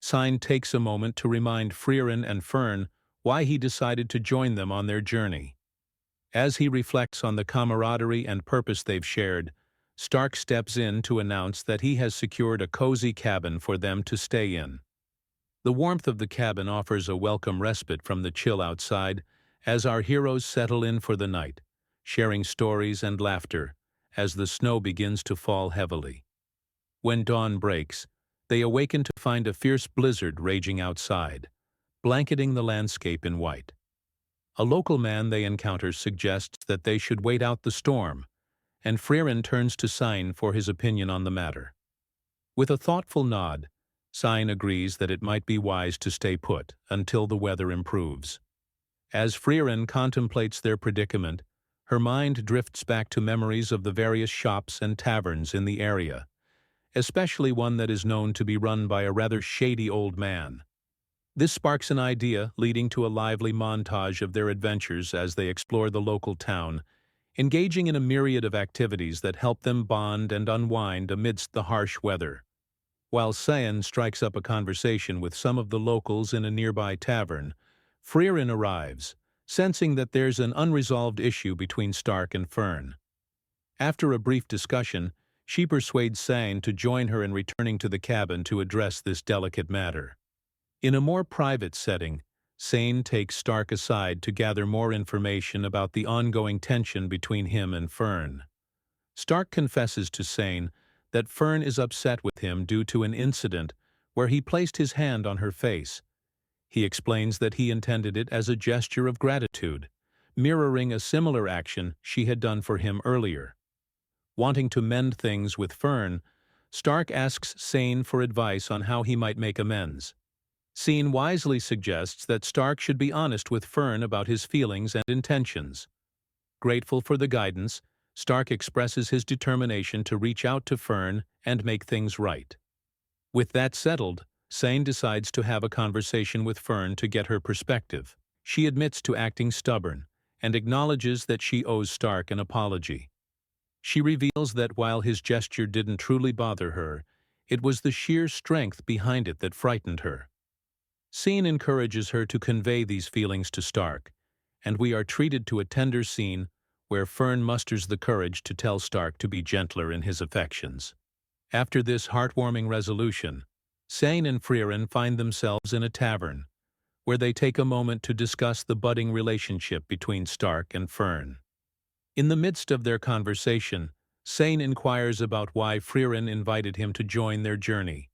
Sign takes a moment to remind Frieren and Fern why he decided to join them on their journey. As he reflects on the camaraderie and purpose they've shared, Stark steps in to announce that he has secured a cozy cabin for them to stay in. The warmth of the cabin offers a welcome respite from the chill outside as our heroes settle in for the night, sharing stories and laughter as the snow begins to fall heavily. When dawn breaks, they awaken to find a fierce blizzard raging outside, blanketing the landscape in white. A local man they encounter suggests that they should wait out the storm, and Frieren turns to Sign for his opinion on the matter. With a thoughtful nod, Sign agrees that it might be wise to stay put until the weather improves. As Frieren contemplates their predicament, her mind drifts back to memories of the various shops and taverns in the area, especially one that is known to be run by a rather shady old man. This sparks an idea, leading to a lively montage of their adventures as they explore the local town, engaging in a myriad of activities that help them bond and unwind amidst the harsh weather. While Cyan strikes up a conversation with some of the locals in a nearby tavern, Frieren arrives, sensing that there's an unresolved issue between Stark and Fern. After a brief discussion, she persuades Cyan to join her in returning to the cabin to address this delicate matter. In a more private setting, Cyan takes Stark aside to gather more information about the ongoing tension between him and Fern. Stark confesses to Cyan that Fern is upset with him due to an incident where he placed his hand on her face. He explains that he intended it as a gesture of gratitude, mirroring a similar action she had done for him earlier. Wanting to mend things with Fern, Stark asks Cyan for advice on how he might make amends. Cyan wisely suggests that Stark should be honest with Fern about his feelings and intentions. Grateful for the guidance, Stark expresses his determination to reach out to Fern and make things right. With that settled, Cyan decides to have a conversation with Fern to get her perspective. She admits to acting stubborn and acknowledges that she owes Stark an apology. She reveals that while his gesture didn't truly bother her, it was the sheer strength behind it that frightened her. Cyan encourages her to convey these feelings to Stark, and we are treated to a tender scene where Fern musters the courage to tell Stark to be gentler in his affections. After this heartwarming resolution, Cyan and Frieren find themselves in a tavern, where they take a moment to discuss the budding relationship between Stark and Fern. In the midst of their conversation, Cyan inquires about why Frieren invited him to join their journey.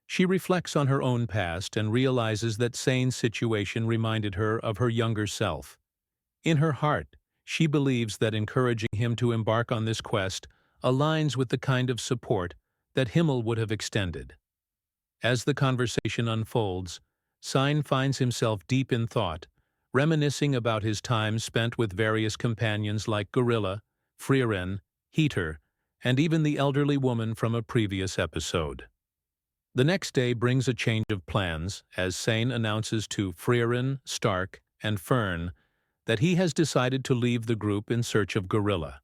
She reflects on her own past and realizes that Cyan's situation reminded her of her younger self. In her heart, she believes that encouraging him to embark on this quest aligns with the kind of support that Himmel would have extended. As the conversation unfolds, Cyan finds himself deep in thought, reminiscing about his time spent with various companions like Gorilla, Frieren, Heater, and even the elderly woman from a previous episode. The next day brings a change of plans as Cyan announces to Frieren, Stark, and Fern that he has decided to leave the group in search of Gorilla.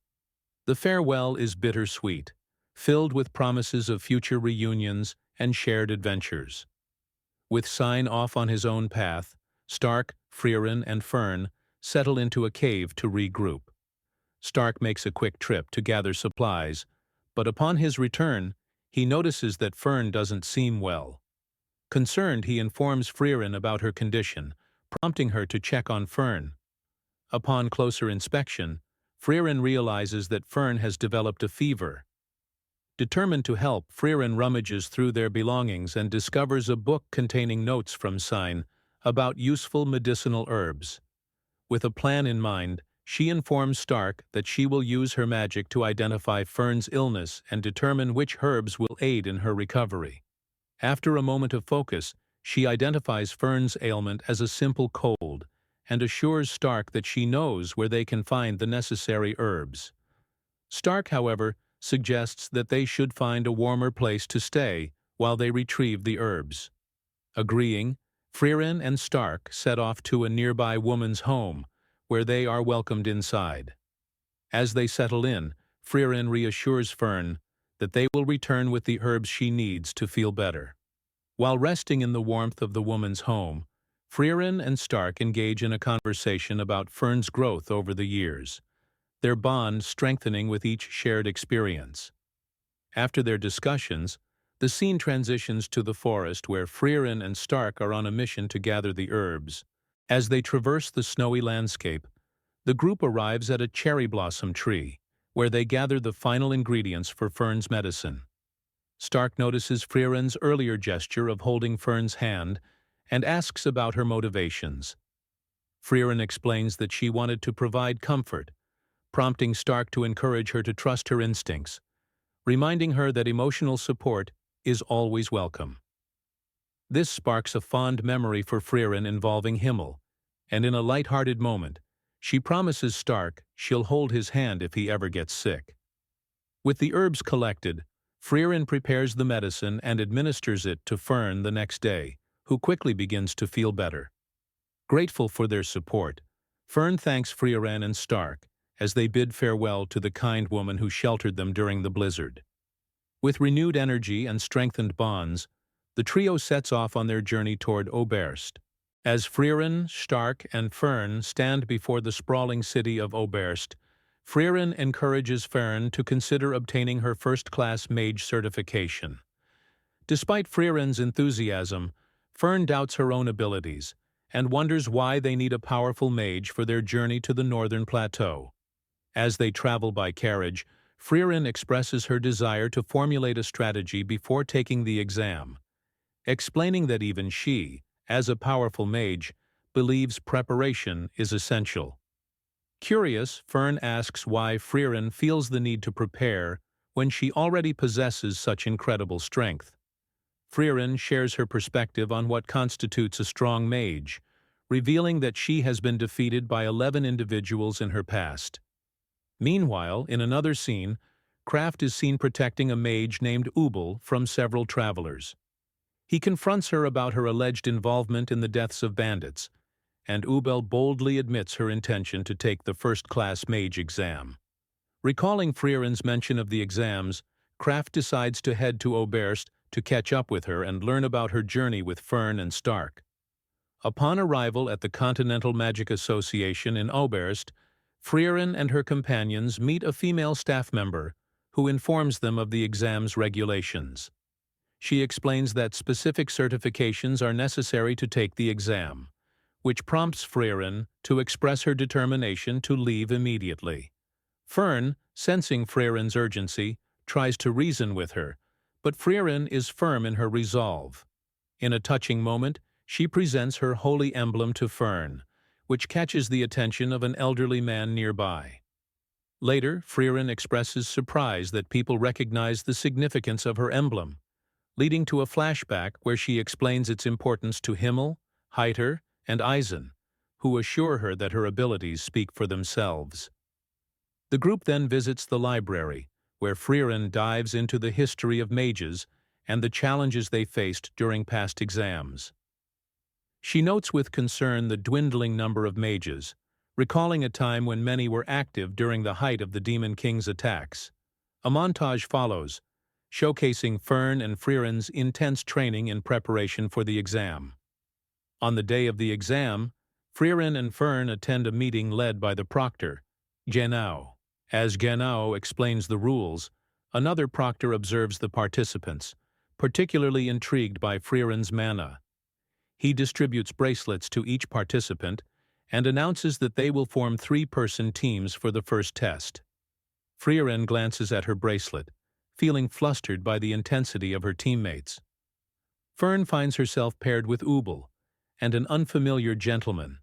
The farewell is bittersweet, filled with promises of future reunions and shared adventures. With Cyan off on his own path, Stark, Frieren, and Fern settle into a cave to regroup. Stark makes a quick trip to gather supplies, but upon his return, he notices that Fern doesn't seem well. Concerned, he informs Frieren about her condition, prompting her to check on Fern. Upon closer inspection, Frieren realizes that Fern has developed a fever. Determined to help, Frieren rummages through their belongings and discovers a book containing notes from Cyan about useful medicinal herbs. With a plan in mind, she informs Stark that she will use her magic to identify Fern's illness and determine which herbs will aid in her recovery. After a moment of focus, she identifies Fern's ailment as a simple cold and assures Stark that she knows where they can find the necessary herbs. Stark, however, suggests that they should find a warmer place to stay while they retrieve the herbs. Agreeing, Frieren and Stark set off to a nearby woman's home, where they are welcomed inside. As they settle in, Frieren reassures Fern that they will return with the herbs she needs to feel better. While resting in the warmth of the woman's home, Frieren and Stark engage in a conversation about Fern's growth over the years, their bond strengthening with each shared experience. After their discussions, the scene transitions to the forest where Frieren and Stark are on a mission to gather the herbs. As they traverse the snowy landscape, the group arrives at a cherry blossom tree, where they gather the final ingredients for Fern's medicine. Stark notices Frieren's earlier gesture of holding Fern's hand and asks about her motivations. Frieren explains that she wanted to provide comfort, prompting Stark to encourage her to trust her instincts, reminding her that emotional support is always welcome. This sparks a fond memory for Frieren involving Himmel, and in a light-hearted moment, she promises Stark she'll hold his hand if he ever gets sick. With the herbs collected, Frieren prepares the medicine and administers it to Fern the next day, who quickly begins to feel better. Grateful for their support, Fern thanks Frieren and Stark as they bid farewell to the kind woman who sheltered them during the blizzard. With renewed energy and strengthened bonds, the trio sets off on their journey toward Oberst. As Frieren, Stark, and Fern stand before the sprawling city of Oberst, Frieren encourages Fern to consider obtaining her first-class mage certification. Despite Frieren's enthusiasm, Fern doubts her own abilities and wonders why they need a powerful mage for their journey to the Northern Plateau. As they travel by carriage, Frieren expresses her desire to formulate a strategy before taking the exam, explaining that even she, as a powerful mage, believes preparation is essential. Curious, Fern asks why Frieren feels the need to prepare when she already possesses such incredible strength. Frieren shares her perspective on what constitutes a strong mage, revealing that she has been defeated by 11 individuals in her past. Meanwhile, in another scene, Kraft is seen protecting a mage named Ubel from several travelers. He confronts her about her alleged involvement in the deaths of bandits, and Ubel boldly admits her intention to take the first-class mage exam. Recalling Frieren's mention of the exams, Kraft decides to head to Oberst to catch up with her and learn about her journey with Fern and Stark. Upon arrival at the Continental Magic Association in Oberst, Frieren and her companions meet a female staff member who informs them of the exam's regulations. She explains that specific certifications are necessary to take the exam, which prompts Frieren to express her determination to leave immediately. Fern, sensing Frieren's urgency, tries to reason with her, but Frieren is firm in her resolve. In a touching moment, she presents her holy emblem to Fern, which catches the attention of an elderly man nearby. Later, Frieren expresses surprise that people recognize the significance of her emblem, leading to a flashback where she explains its importance to Himmel, Heiter, and Eisen, who assure her that her abilities speak for themselves. The group then visits the library, where Frieren dives into the history of mages and the challenges they faced during past exams. She notes with concern the dwindling number of mages, recalling a time when many were active during the height of the Demon King's attacks. A montage follows, showcasing Fern and Frieren's intense training in preparation for the exam. On the day of the exam, Frieren and Fern attend a meeting led by the proctor, Genau. As Genau explains the rules, another proctor observes the participants, particularly intrigued by Frieren's mana. He distributes bracelets to each participant and announces that they will form 3-person teams for the first test. Frieren glances at her bracelet, feeling flustered by the intensity of her teammates. Fern finds herself paired with Ubel and an unfamiliar gentleman.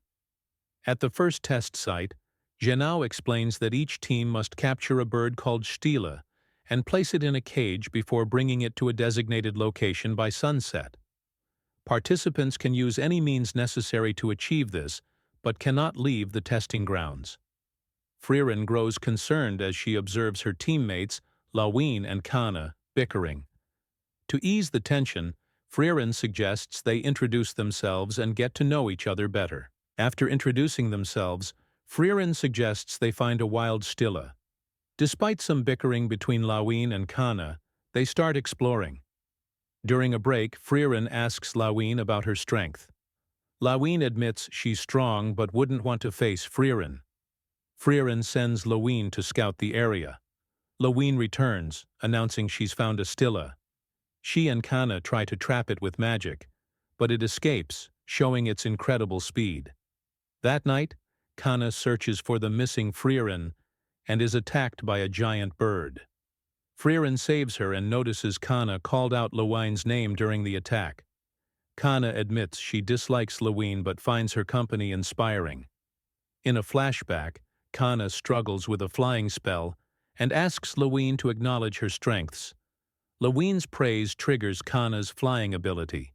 At the first test site, Genau explains that each team must capture a bird called Stille and place it in a cage before bringing it to a designated location by sunset. Participants can use any means necessary to achieve this, but cannot leave the testing grounds. Frieren grows concerned as she observes her teammates, Lawine and Kana, bickering. To ease the tension, Frieren suggests they introduce themselves and get to know each other better. After introducing themselves, Frieren suggests they find a wild Stille. Despite some bickering between Lawine and Kana, they start exploring. During a break, Frieren asks Lawine about her strength. Lawine admits she's strong but wouldn't want to face Frieren. Frieren sends Lawine to scout the area. Lawine returns, announcing she's found a stilla. She and Kana try to trap it with magic, but it escapes, showing its incredible speed. That night, Kana searches for the missing Frieren and is attacked by a giant bird. Frieren saves her and notices Kana called out Lawine's name during the attack. Kana admits she dislikes Lawine but finds her company inspiring. In a flashback, Kana struggles with a flying spell and asks Lawine to acknowledge her strengths. Lawine's praise triggers Kana's flying ability.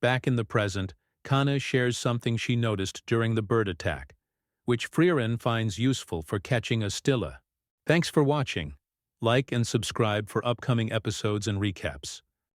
Back in the present, Kana shares something she noticed during the bird attack, which Frieren finds useful for catching a stilla. Thanks for watching. Like and subscribe for upcoming episodes and recaps.